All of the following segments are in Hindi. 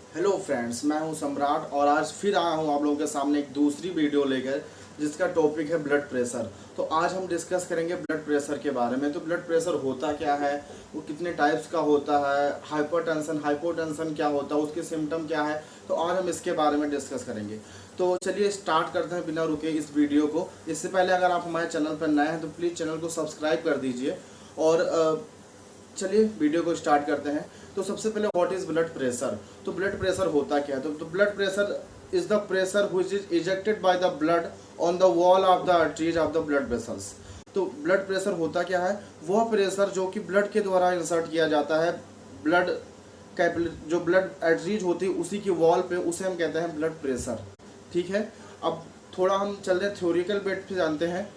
हेलो फ्रेंड्स, मैं हूं सम्राट और आज फिर आया हूं आप लोगों के सामने एक दूसरी वीडियो लेकर जिसका टॉपिक है ब्लड प्रेशर। तो आज हम डिस्कस करेंगे ब्लड प्रेशर के बारे में। तो ब्लड प्रेशर होता क्या है, वो कितने टाइप्स का होता है, हाइपरटेंशन हाइपोटेंशन क्या होता है, उसके सिम्टम क्या है। तो आज हम इसके बारे में डिस्कस करेंगे। तो चलिए स्टार्ट करते हैं बिना रुके इस वीडियो को। इससे पहले अगर आप हमारे चैनल पर नए हैं तो प्लीज़ चैनल को सब्सक्राइब कर दीजिए। और चलिए वीडियो को स्टार्ट करते हैं। तो सबसे पहले व्हाट इज ब्लड प्रेशर। तो ब्लड प्रेशर होता क्या है। तो blood pressure is the pressure which is ejected by the blood on the wall of the arteries of the blood vessels. तो ब्लड प्रेशर होता क्या है, वह प्रेशर जो कि ब्लड के द्वारा इंसर्ट किया जाता है ब्लड कैपिलरी, जो ब्लड आर्टरीज होती है उसी की वॉल पे, उसे हम कहते हैं ब्लड प्रेशर। ठीक है, अब थोड़ा हम चल रहे थ्योरिकल बेट पे जानते हैं।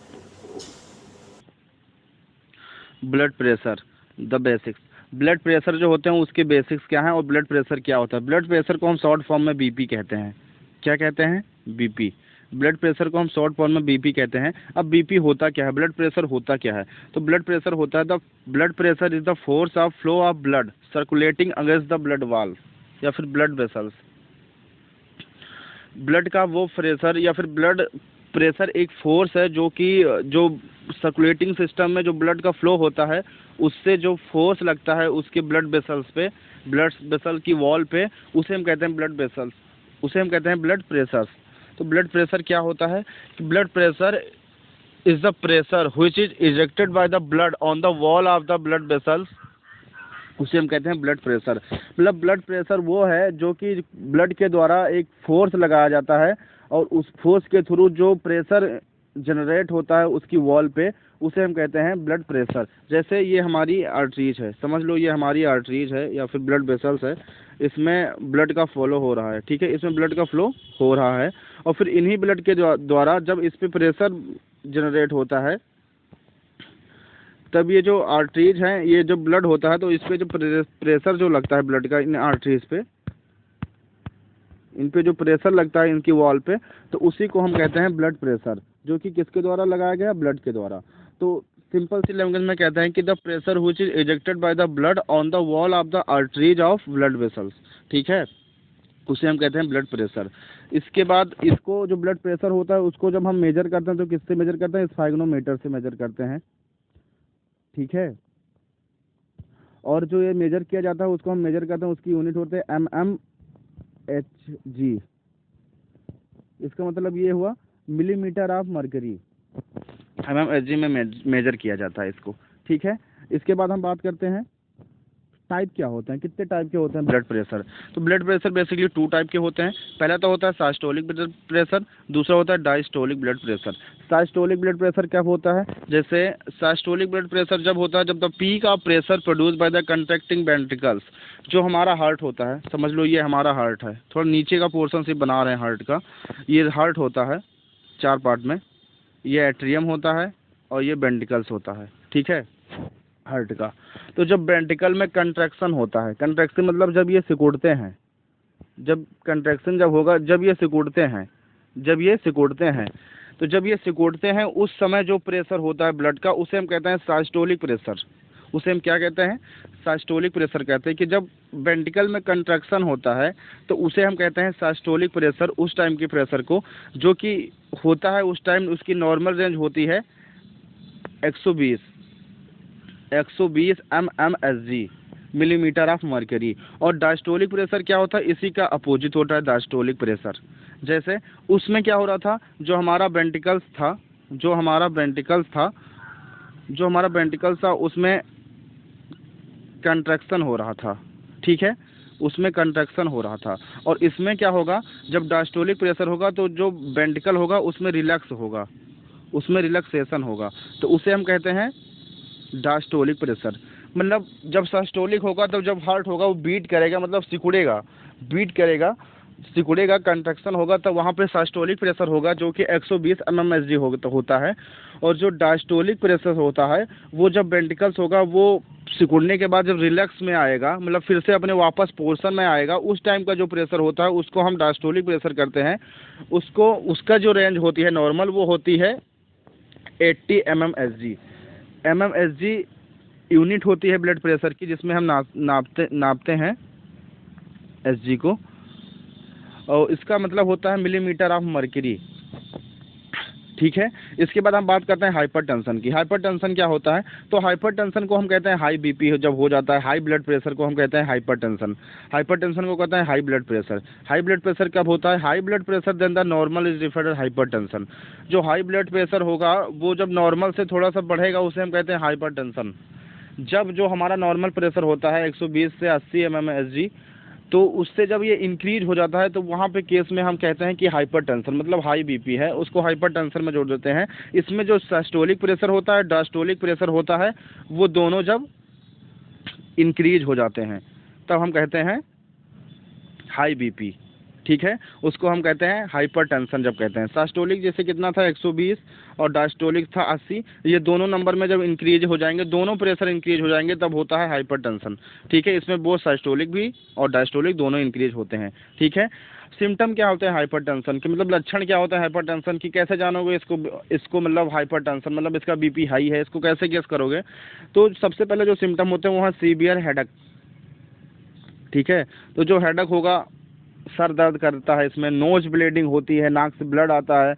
Blood pressure the basics. Blood pressure जो होते हैं उसके बेसिक्स क्या हैं और ब्लड प्रेशर क्या होता है। ब्लड प्रेशर को हम शॉर्ट फॉर्म में बीपी कहते हैं। क्या कहते हैं? बीपी। ब्लड प्रेशर को हम शॉर्ट फॉर्म में बीपी कहते हैं। अब बीपी होता क्या है, ब्लड प्रेशर होता क्या है। तो ब्लड प्रेशर होता है the blood pressure is the force of flow of blood circulating against the blood wall या फिर ब्लड वेसल्स। ब्लड का वो प्रेशर या फिर ब्लड प्रेशर एक फोर्स है जो कि जो सर्कुलेटिंग सिस्टम में जो ब्लड का फ्लो होता है उससे जो फोर्स लगता है उसके ब्लड वेसल्स पे, ब्लड वेसल की वॉल पे, उसे हम कहते हैं ब्लड वेसल्स, उसे हम कहते हैं ब्लड प्रेशर। तो ब्लड प्रेशर क्या होता है कि blood pressure is the pressure which is ejected by the blood on the wall of the blood vessels, उसे हम कहते हैं ब्लड प्रेशर। मतलब ब्लड प्रेशर वो है जो कि ब्लड के द्वारा एक फोर्स लगाया जाता है और उस फोर्स के थ्रू जो प्रेशर जनरेट होता है उसकी वॉल पे, उसे हम कहते हैं ब्लड प्रेशर। जैसे ये हमारी आर्टरीज है, समझ लो ये हमारी आर्टरीज है या फिर ब्लड वेसल्स है, इसमें ब्लड का फ्लो हो रहा है। ठीक है, इसमें ब्लड का फ्लो हो रहा है और फिर इन्हीं ब्लड के द्वारा जब इस पे प्रेशर जनरेट होता है तब ये जो आर्टरीज हैं, ये जो ब्लड होता है तो इस पे जो प्रेशर जो लगता है ब्लड का इन आर्टरीज पे, इन पे जो प्रेशर लगता है इनकी वॉल पे, तो उसी को हम कहते हैं ब्लड प्रेशर, जो कि किसके द्वारा लगाया गया, ब्लड के द्वारा। तो सिंपल सी लैंग्वेज में कहते हैं कि the pressure which is ejected by the blood on the wall of the arteries of blood vessels. ठीक है, उसे हम कहते हैं ब्लड प्रेशर। इसके बाद इसको जो ब्लड प्रेशर होता है उसको जब हम मेजर करते हैं तो किससे मेजर करते हैं, स्फाइग्नोमीटर से मेजर करते हैं। ठीक है, और जो ये मेजर किया जाता है उसको हम मेजर करते हैं, उसकी यूनिट होते हैं mmHg। इसका मतलब ये हुआ मिलीमीटर ऑफ मर्करी, mmHg में मेजर किया जाता है इसको। ठीक है, इसके बाद हम बात करते हैं टाइप क्या होते हैं, कितने टाइप के होते हैं ब्लड प्रेशर। तो ब्लड प्रेशर बेसिकली 2 टाइप के होते हैं। पहला तो होता है साइस्टोलिक ब्लड प्रेशर, दूसरा होता है diastolic blood pressure. Systolic blood pressure क्या होता है, जैसे साइस्टोलिक ब्लड प्रेशर जब होता है जब the peak of pressure produce by the contracting ventricles. जो हमारा हार्ट होता है, समझ लो ये हमारा हार्ट है, थोड़ा नीचे का पोर्शन से बना रहे हैं हार्ट का। ये हार्ट होता है 4 पार्ट में, ये एट्रियम होता है और ये वेंट्रिकल्स होता है। ठीक है, हार्ट का। तो जब वेंट्रिकल में कंट्रैक्शन होता है, कंट्रैक्शन मतलब जब ये सिकुड़ते हैं, जब कंट्रैक्शन जब होगा, जब ये सिकुड़ते हैं, जब ये सिकुड़ते हैं, तो जब ये सिकुड़ते हैं उस समय जो प्रेशर होता है ब्लड का उसे हम कहते हैं साइस्टोलिक प्रेशर। उसे हम क्या कहते हैं, साइस्टोलिक प्रेशर कहते हैं। कि जब वेंट्रिकल में कंट्रैक्शन होता है तो उसे हम कहते हैं साइस्टोलिक प्रेशर, उस टाइम की प्रेशर को, जो कि होता है उस टाइम उसकी नॉर्मल रेंज होती है 120 mmHg, मिलीमीटर ऑफ मर्करी। और डायस्टोलिक प्रेशर क्या होता है, इसी का अपोजिट होता है डायस्टोलिक प्रेशर। जैसे उसमें क्या हो रहा था, जो हमारा वेंट्रिकल्स था, जो हमारा वेंट्रिकल्स था उसमें कंट्रैक्शन हो रहा था। ठीक है, उसमें कंट्रैक्शन हो रहा था। और इसमें क्या होगा, जब डायस्टोलिक प्रेशर होगा तो जो वेंट्रिकल होगा उसमें रिलैक्स होगा, उसमें रिलैक्सेशन होगा, तो उसे हम कहते हैं डायस्टोलिक प्रेशर। मतलब जब सिस्टोलिक होगा तब जब हार्ट होगा वो बीट करेगा, मतलब सिकुड़ेगा, बीट करेगा, सिकुड़ेगा, कंट्रैक्शन होगा, तब वहाँ पे सिस्टोलिक प्रेशर होगा जो कि 120 mmHg होता है। और जो डायस्टोलिक प्रेशर होता है वो जब वेंट्रिकल्स होगा वो सिकुड़ने के बाद जब रिलैक्स में आएगा, मतलब फिर से अपने वापस पोर्शन में आएगा, उस टाइम का जो प्रेशर होता है उसको हम डायस्टोलिक प्रेशर करते हैं। उसको, उसका जो रेंज होती है नॉर्मल, वो होती है 80 mmHg। mmHg यूनिट होती है ब्लड प्रेशर की, जिसमें हम नापते हैं एसजी को। और इसका मतलब होता है मिलीमीटर ऑफ मर्करी, ठीक है। इसके बाद हम बात करते हैं हाइपरटेंशन की। हाइपरटेंशन क्या होता है? तो हाइपरटेंशन को हम कहते हैं हाई बीपी जब हो जाता है, हाई ब्लड प्रेशर को हम कहते हैं हाइपरटेंशन। हाइपरटेंशन को कहते हैं high blood pressure. High blood pressure कब होता है? High blood pressure than the normal is referred as hypertension. जो हाई ब्लड प्रेशर होगा वो जब नॉर्मल से थोड़ा सा बढ़ेगा उसे हम कहते हैं हाइपरटेंशन। जब जो हमारा नॉर्मल प्रेशर होता है 120 से 80 mmHg, तो उससे जब ये इंक्रीज हो जाता है तो वहाँ पे केस में हम कहते हैं कि हाइपरटेंशन मतलब हाई बीपी है, उसको हाइपरटेंशन में जोड़ देते हैं। इसमें जो सिस्टोलिक प्रेशर होता है, डायस्टोलिक प्रेशर होता है, वो दोनों जब इंक्रीज हो जाते हैं तब हम कहते हैं हाई बीपी, ठीक है। उसको हम कहते हैं हाइपरटेंशन जब कहते हैं। सिस्टोलिक जैसे कितना था 120 और डायस्टोलिक था 80, ये दोनों नंबर में जब इंक्रीज हो जाएंगे, दोनों प्रेशर इंक्रीज हो जाएंगे तब होता है हाइपरटेंशन, ठीक है। इसमें बोथ सिस्टोलिक भी और डायस्टोलिक दोनों इंक्रीज होते हैं, ठीक है। सिम्टम क्या होते हैं हाइपरटेंशन के, मतलब लक्षण क्या होता है हाइपरटेंशन की, कैसे जानोगे इसको मतलब हाइपरटेंशन मतलब इसका बीपी हाई है, इसको कैसे गेस करोगे? तो सबसे पहले जो सिम्टम होते हैं वो है सीवियर हेडेक, ठीक है। तो जो हेडेक होगा, सर दर्द करता है, इसमें नोज ब्लीडिंग होती है, नाक से ब्लड आता है,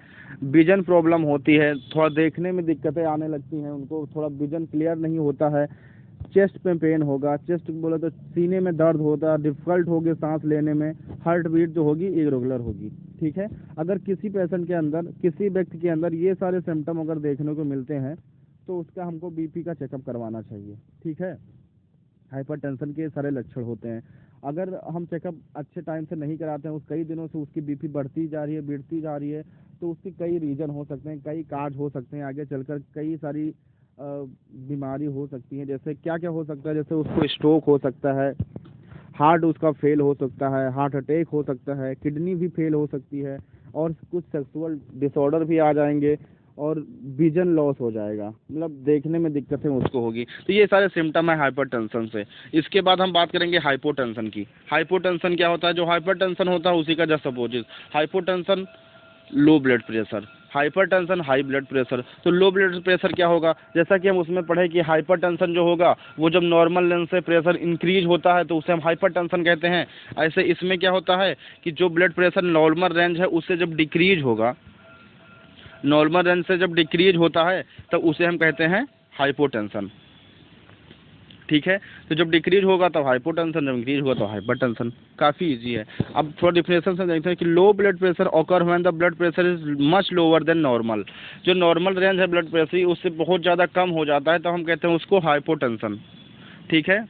विजन प्रॉब्लम होती है, थोड़ा देखने में दिक्कतें आने लगती हैं उनको, थोड़ा विजन क्लियर नहीं होता है, चेस्ट में पेन होगा, चेस्ट बोले तो सीने में दर्द होता, डिफ़िकल्ट होगी सांस लेने में, हार्ट बीट जो होगी इरेगुलर होगी, ठीक है। अगर किसी पेशेंट के अंदर, किसी व्यक्ति के अंदर ये सारे सिम्टम अगर देखने को मिलते हैं तो उसका हमको बीपी का चेकअप करवाना चाहिए, ठीक है। हाइपरटेंशन के सारे लक्षण होते हैं। अगर हम चेकअप अच्छे टाइम से नहीं कराते हैं, उस कई दिनों से उसकी बीपी बढ़ती जा रही है, बढ़ती जा रही है, तो उसके कई रीज़न हो सकते हैं, कई काज हो सकते हैं, आगे चलकर कई सारी बीमारी हो सकती है। जैसे क्या क्या हो सकता है? जैसे उसको स्ट्रोक हो सकता है, हार्ट उसका फेल हो सकता है, हार्ट अटैक हो सकता है, किडनी भी फेल हो सकती है, और कुछ सेक्सुअल डिसऑर्डर भी आ जाएंगे, और विजन लॉस हो जाएगा, मतलब देखने में दिक्कतें उसको होगी। तो ये सारे सिम्टम है हाइपरटेंशन से। इसके बाद हम बात करेंगे हाइपोटेंशन की। हाइपोटेंशन क्या होता है? जो हाइपरटेंशन होता है उसी का जस्ट अपोजिट। हाइपोटेंशन लो blood pressure, hypertension high blood pressure. तो लो ब्लड प्रेशर क्या होगा? जैसा कि हम उसमें पढ़े कि हाइपरटेंशन जो होगा वो जब नॉर्मल रेंज से प्रेशर इंक्रीज होता है तो उसे हम हाइपरटेंशन कहते हैं। ऐसे इसमें क्या होता है कि जो ब्लड प्रेशर नॉर्मल रेंज है उससे जब डिक्रीज होगा, नॉर्मल रेंज से जब डिक्रीज होता है तब उसे हम कहते हैं हाइपोटेंशन, ठीक है। तो जब डिक्रीज होगा तब हाइपोटेंशन, जब इंक्रीज होगा तो हाइपरटेंशन। काफ़ी इजी है। अब थोड़ा डिफिनेशन से देखते हैं कि लो blood pressure occur when the blood pressure is much lower than normal. जो नॉर्मल रेंज है ब्लड प्रेशर की उससे बहुत ज़्यादा कम हो जाता है तो हम कहते हैं उसको हाइपोटेंशन, ठीक है।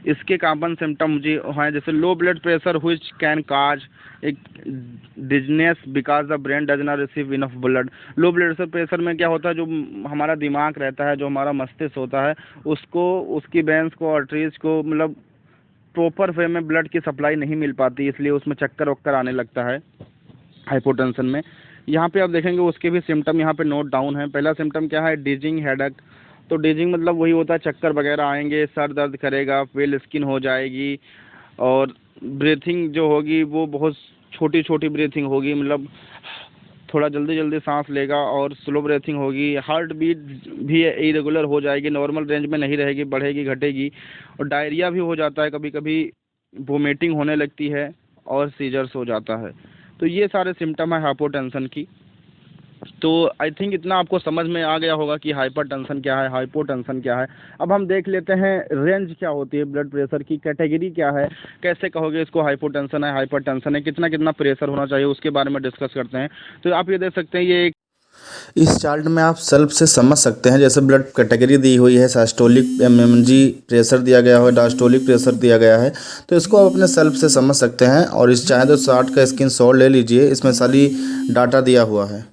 इसके कॉमन सिम्टम जी हैं जैसे low blood pressure which can cause एक dizziness because the brain does not receive enough blood. Low blood pressure में क्या होता है, जो हमारा दिमाग रहता है, जो हमारा मस्तिष्क होता है, उसको उसकी वेन्स को, आर्टरीज को मतलब प्रॉपर वे में ब्लड की सप्लाई नहीं मिल पाती, इसलिए उसमें चक्कर वक्कर आने लगता है हाइपोटेंशन में। यहाँ पे आप देखेंगे उसके भी सिम्टम यहाँ पे नोट डाउन है। पहला सिम्टम क्या है? डिजिंग हेडेक। तो डिजिंग मतलब वही होता है, चक्कर वगैरह आएंगे, सर दर्द करेगा, पेल स्किन हो जाएगी, और ब्रीथिंग जो होगी वो बहुत छोटी छोटी ब्रीथिंग होगी, मतलब थोड़ा जल्दी जल्दी सांस लेगा, और स्लो ब्रीथिंग होगी। हार्ट बीट भी इरेगुलर हो जाएगी, नॉर्मल रेंज में नहीं रहेगी, बढ़ेगी घटेगी, और डायरिया भी हो जाता है, कभी कभी वोमिटिंग होने लगती है, और सीजर्स हो जाता है। तो ये सारे सिम्टम है हाइपोटेंशन की। तो आई थिंक इतना आपको समझ में आ गया होगा कि हाइपरटेंशन क्या है, हाइपोटेंशन क्या है। अब हम देख लेते हैं रेंज क्या होती है ब्लड प्रेशर की, कैटेगरी क्या है, कैसे कहोगे इसको हाइपोटेंशन है, हाइपरटेंशन है, कितना कितना प्रेशर होना चाहिए, उसके बारे में डिस्कस करते हैं। तो आप ये देख सकते हैं, ये इस चार्ट में आप सेल्फ से समझ सकते हैं। जैसे ब्लड कैटेगरी दी हुई है, सिस्टोलिक mmHg प्रेशर दिया गया है, डायस्टोलिक प्रेशर दिया गया है, तो इसको आप अपने सेल्फ से समझ सकते हैं। और इस चाहे तो चार्ट का स्क्रीनशॉट ले लीजिए, इसमें सारी डाटा दिया हुआ है।